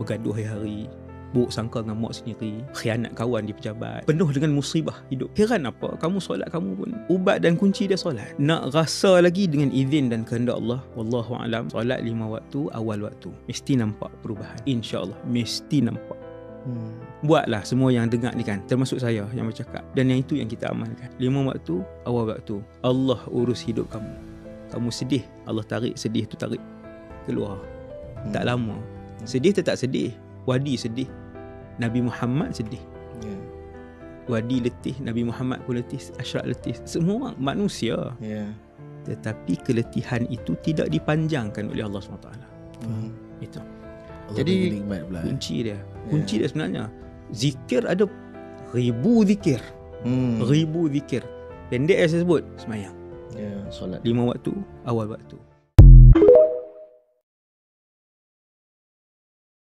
bergaduh hari-hari, buruk sangka dengan mak sendiri, khianat kawan di pejabat, penuh dengan musibah hidup. Heran apa, kamu solat kamu pun ubat dan kunci dia solat. Nak rasa lagi dengan izin dan kehendak Allah, wallahu alam, solat 5 waktu awal waktu mesti nampak perubahan, insya-Allah mesti nampak. Buatlah semua yang dengar ni kan, termasuk saya yang bercakap, dan yang itu yang kita amalkan. 5 waktu awal waktu, Allah urus hidup kamu. Kamu sedih, Allah tarik sedih tu, tarik keluar. Tak lama. Sedih tetap sedih. Wadi sedih, Nabi Muhammad sedih. Wadi letih, Nabi Muhammad pun letih, Ashraf letih. Semua orang manusia. Tetapi keletihan itu tidak dipanjangkan oleh Allah SWT. Itu. Jadi kunci dia. Kunci dia sebenarnya zikir ada ribu zikir. Ribu zikir. Pendek yang saya sebut, semayang. Solat 5 waktu awal waktu.